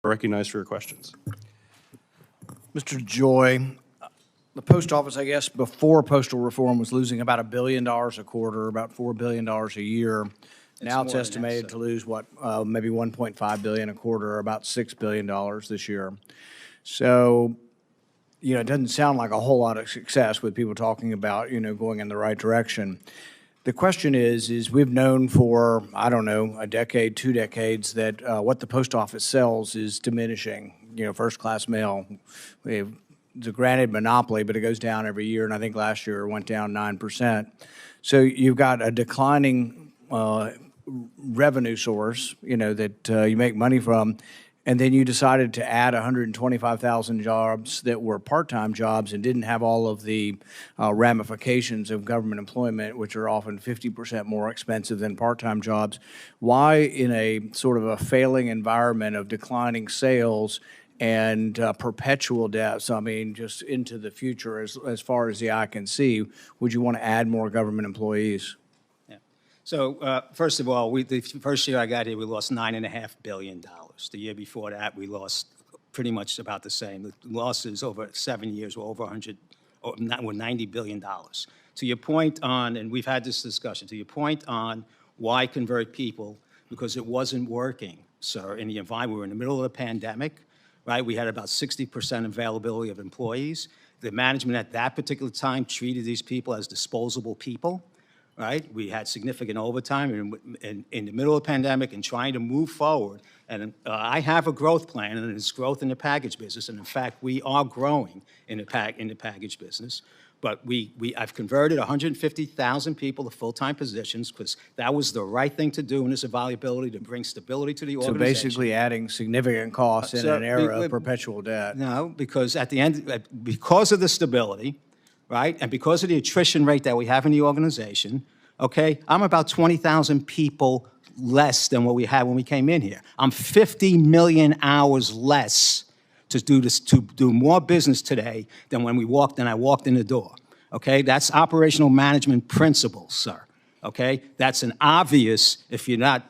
Recognized for your questions. Mr. Joy, the post office, I guess, before postal reform was losing about $1 billion a quarter, about $4 billion a year. Now it's more than that, estimated sir. to lose, what, maybe $1.5 billion a quarter, or about $6 billion this year. So, it doesn't sound like a whole lot of success with people talking about, going in the right direction. The question is we've known for, I don't know, a decade, 2 decades, that what the post office sells is diminishing. First-class mail. It's a granted monopoly, but it goes down every year, and I think last year it went down 9%. So you've got a declining revenue source, that you make money from, and then you decided to add 125,000 jobs that were part-time jobs and didn't have all of the ramifications of government employment, which are often 50% more expensive than part-time jobs. Why, in a sort of a failing environment of declining sales and perpetual debts, I mean, just into the future as far as the eye can see, would you want to add more government employees? So first of all, the first year I got here, we lost $9.5 billion. The year before that, we lost pretty much about the same. The losses over 7 years were over $90 billion. To your point on, and we've had this discussion, to your point on why convert people, because it wasn't working, sir, in the environment. We were in the middle of the pandemic, right? We had about 60% availability of employees. The management at that particular time treated these people as disposable people. Right? We had significant overtime in the middle of the pandemic and trying to move forward. And I have a growth plan, and it's growth in the package business. And in fact, we are growing in the package business. But I've converted 150,000 people to full-time positions because that was the right thing to do in this evaluability to bring stability to the organization. So basically adding significant costs in an era of perpetual debt. No, because at the end, because of the stability, right, and because of the attrition rate that we have in the organization, okay, I'm about 20,000 people less than what we had when we came in here. I'm 50 million hours less to do more business today than when I walked in the door. Okay, that's operational management principles, sir. Okay, that's an obvious if you're not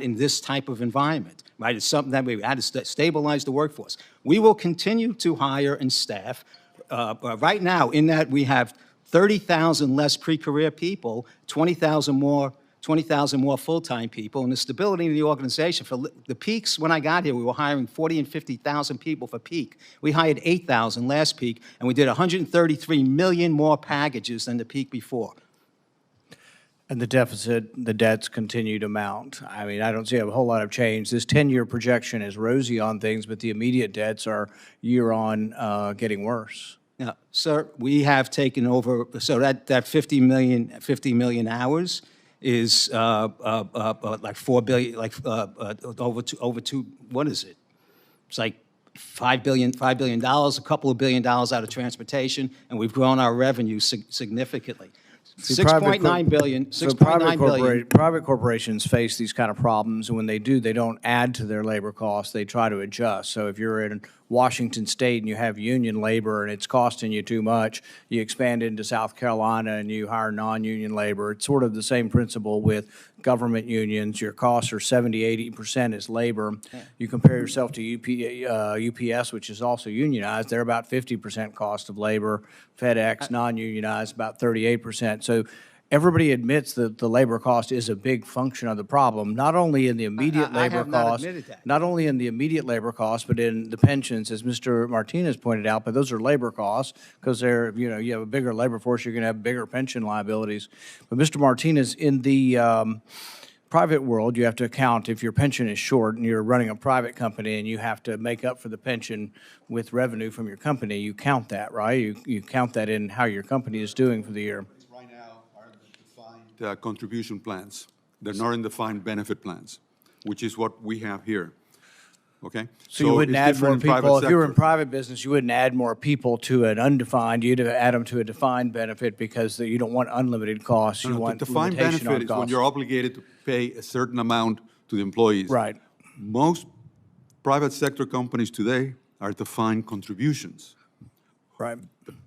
in this type of environment, right? It's something that we had to stabilize the workforce. We will continue to hire and staff. Right now, in that we have 30,000 less pre-career people, 20,000 more full-time people, and the stability in the organization. For the peaks, when I got here, we were hiring 40 and 50,000 people for peak. We hired 8,000 last peak, and we did 133 million more packages than the peak before. And the debts continue to mount. I mean, I don't see a whole lot of change. This 10-year projection is rosy on things, but the immediate debts are year-on getting worse. Now, sir, we have taken over, so that 50 million hours is like 4 billion, like over two, what is it? It's like $5 billion, a couple of $1 billion out of transportation, and we've grown our revenue significantly. 6.9 billion. So private corporations face these kind of problems, and when they do, they don't add to their labor costs. They try to adjust. So if you're in Washington State and you have union labor and it's costing you too much, you expand into South Carolina and you hire non-union labor. It's sort of the same principle with government unions. Your costs are 70–80% is labor. Yeah. You compare yourself to UPS, which is also unionized. They're about 50% cost of labor. FedEx, non-unionized, about 38%. So everybody admits that the labor cost is a big function of the problem, not only in the immediate labor cost, not only in the immediate labor cost, but in the pensions, as Mr. Martinez pointed out. But those are labor costs because they're, you have a bigger labor force, you're going to have bigger pension liabilities. But Mr. Martinez, in the private world, you have to account if your pension is short and you're running a private company and you have to make up for the pension with revenue from your company. You count that, right? You count that in how your company is doing for the year. Right now are defined contribution plans. They're not in defined benefit plans, which is what we have here. Okay? So you wouldn't add more people. If you were in private business, you wouldn't add more people to an undefined. You'd add them to a defined benefit because you don't want unlimited costs. You want defined benefit is when you're obligated to pay a certain amount to the employees. Right. Most private sector companies today are defined contributions. Right.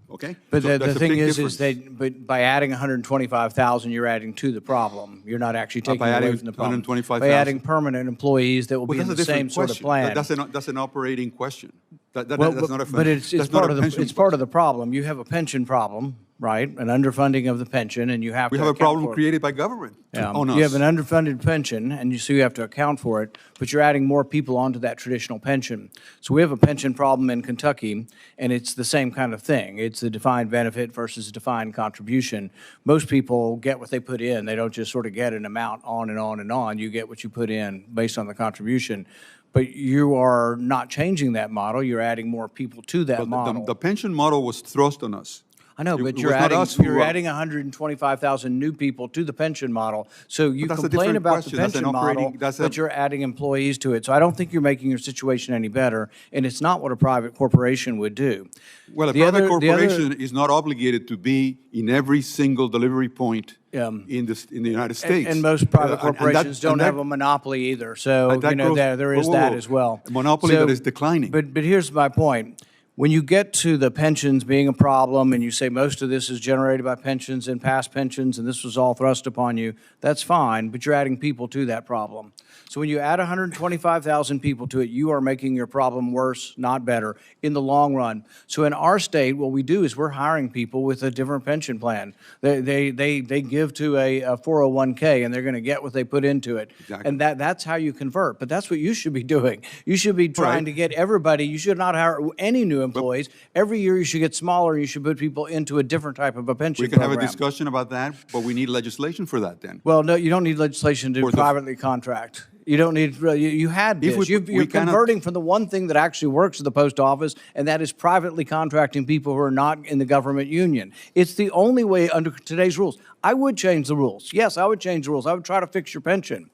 Okay? But So the there's a thing big is difference. that but by adding 125,000, you're adding to the problem. You're not actually taking by away adding from the problem. 125,000. By adding permanent employees that will Well, be in that's the a different same sort of question. plan. That's an operating question. That's not a But it's that's not part a of the pension it's part of question. the problem. You have a pension problem, right? An underfunding of the pension, and you have We to have a account problem for it. created by government on us. You have an underfunded pension, and so you have to account for it, but you're adding more people onto that traditional pension. So we have a pension problem in Kentucky, and it's the same kind of thing. It's the defined benefit versus defined contribution. Most people get what they put in. They don't just sort of get an amount on and on and on. You get what you put in based on the contribution. But you are not changing that model. You're adding more people to that But model. the pension model was thrust on us. I know, but It you're was not adding, us who you're wrote. adding 125,000 new people to the pension model. So you that's a complain different about question. the That's an pension operating- model, that's but a- you're adding employees to it. So I don't think you're making your situation any better, and it's not what a private corporation would do. Well, a The private other- the other- corporation is not obligated to be in every single delivery point in the United States. And most private And that- corporations don't and that- have a monopoly either. So, and that you know, goes- there is whoa, that whoa. as well. A monopoly that is declining. But here's my point. When you get to the pensions being a problem and you say most of this is generated by pensions and past pensions and this was all thrust upon you, that's fine, but you're adding people to that problem. So when you add 125,000 people to it, you are making your problem worse, not better, in the long run. So in our state, what we do is we're hiring people with a different pension plan. They give to a 401K and they're going to get what they put into it. Exactly. And that's how you convert. But that's what you should be doing. You should be trying Right. to get everybody, you should not hire any new employees. Every year you should get smaller and you should put people into a different type of a pension We can have a program. discussion about that, but we need legislation for that then. Well, no, you don't need legislation to For the- privately contract. You don't need, you had If this. we- You're we cannot- converting from the one thing that actually works at the post office, and that is privately contracting people who are not in the government union. It's the only way under today's rules. I would change the rules. Yes, I would change the rules. I would try to fix your pension.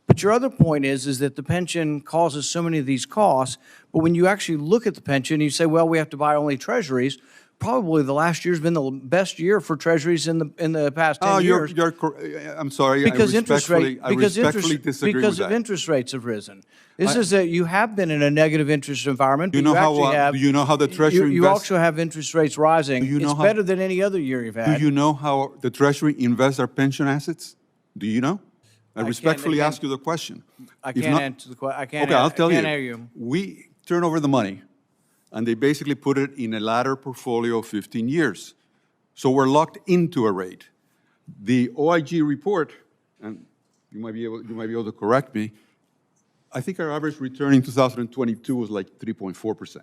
But your other point is that the pension causes so many of these costs, but when you actually look at the pension, you say, well, we have to buy only treasuries. Probably the last year's been the best year for treasuries in the past 10 years. I'm sorry, Because I interest respectfully disagree with because of that. interest rates have risen. This is that you have been in a negative interest environment. Do you but know how, actually have, do you know how the Treasury you invests? also have interest rates rising. Do you know It's how- better than any other year you've Do had. you know how the Treasury invests our pension assets? Do you know? I respectfully can't- ask you the question. I If can't not- answer the question. I can't. Okay, I'll tell I can't you. hear you. We turn over the money, and they basically put it in a ladder portfolio of 15 years. So we're locked into a rate. The OIG report, and you might be able to correct me, I think our average return in 2022 was like 3.4%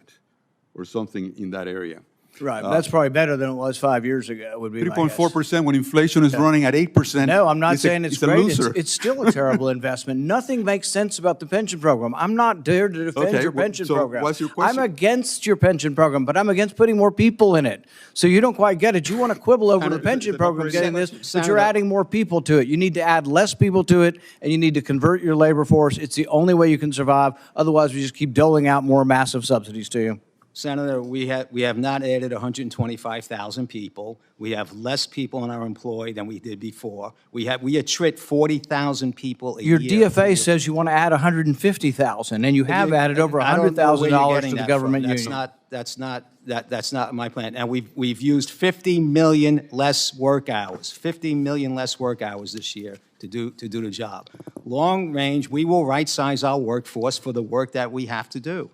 or something in that area. Right. That's probably better than it was 5 years ago, would be my guess. 3.4% when inflation is running at 8%. No, I'm not saying it's a great. loser. It's still a terrible investment. Nothing makes sense about the pension program. I'm not there to defend Okay, your well, pension so program. what's your question? I'm against your pension program, but I'm against putting more people in it. So you don't quite get it. You want to quibble over the Senator, pension the program operating- getting this, but Senator- you're adding more people to it. You need to add less people to it, and you need to convert your labor force. It's the only way you can survive. Otherwise, we just keep doling out more massive subsidies to you. Senator, we have not added 125,000 people. We have less people in our employ than we did before. We attrit 40,000 people a Your year. DFA says you want to add 150,000, and you have added over I don't know where you're $100,000 getting to the that government from. union. That's not my plan. And we've used 50 million less work hours, 50 million less work hours this year to do the job. Long range, we will right-size our workforce for the work that we have to do,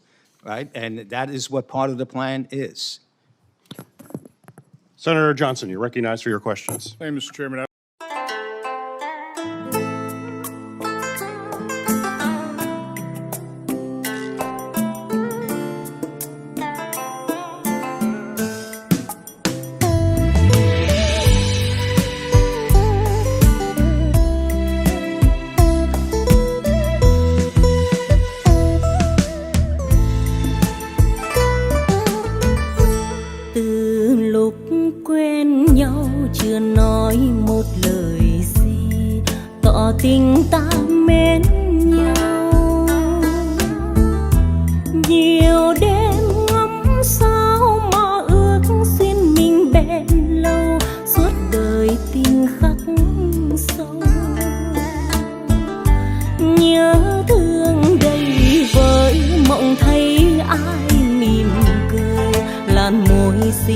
right? And that is what part of the plan is. Senator Johnson, you're recognized for your questions. Thank you, Mr. Chairman. Từ lúc quen nhau chưa nói một lời gì, tỏ tình ta mến nhau. Nhiều đêm ngắm sao mơ ước xin mình bền lâu, suốt đời tình khắc sâu. Nhớ thương đầy vơi, mộng thấy ai mỉm cười, làn môi xinh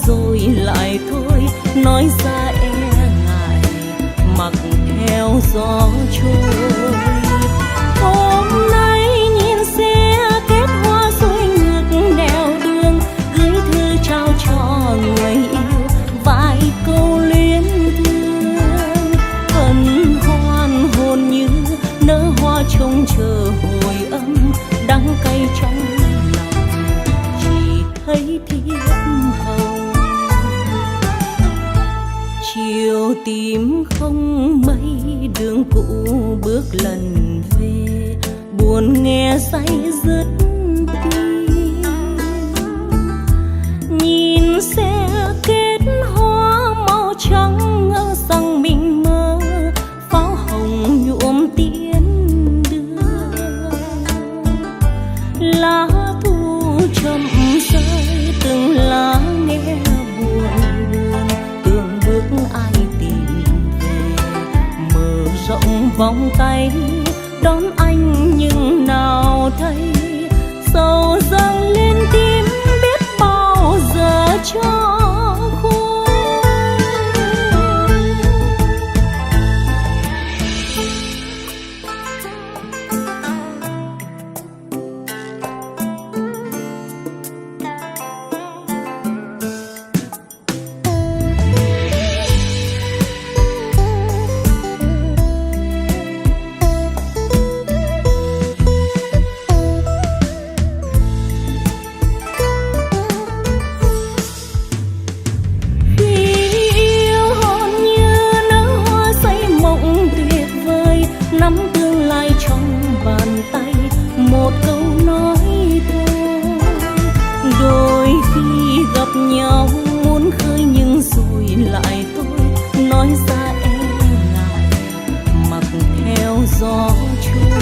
rồi lại thôi, nói ra e ngại mặc theo gió trôi. Hôm nay nhìn xe kết hoa xuôi ngược nẻo đường, gửi thư trao cho người yêu vài câu luyến thương. Hân hoan hồn như nở hoa trông chờ hồi âm, đắng cay trong lòng chỉ thấy thiếp hồng. Chiều tím không mây, đường cũ bước lần về, buồn nghe say dứt tim. Nhìn xe kết hoa màu trắng, ngỡ rằng mình mơ pháo hồng nhuộm tiến đưa. Lá thu chậm rơi, từng lá nghe buồn buồn, tưởng bước ai tìm về, mở rộng vòng tay đón anh nhưng nào thấy sầu dâng lên tim, biết bao giờ cho khô. Nắm tương lai trong bàn tay, một câu nói thôi. Đôi khi gặp nhau muốn khơi nhưng rồi lại thôi, nói ra e ngại mặc theo gió trôi.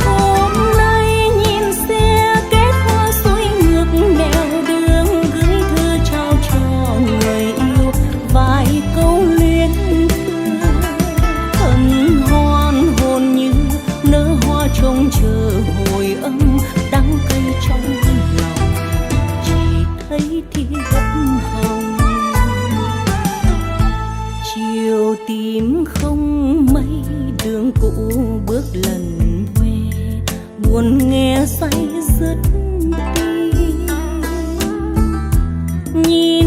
Hôm nay nhìn xe kết hoa xuôi ngược nẻo đường, gửi thư trao cho người yêu vài câu luyến thương. Hân hoan hồn như nở hoa trông chờ hồi âm, đắng cay trong lòng chỉ thấy thiếp hồng. Chiều tím không mây, đường cũ bước lần về, buồn nghe say dứt tim. Nhìn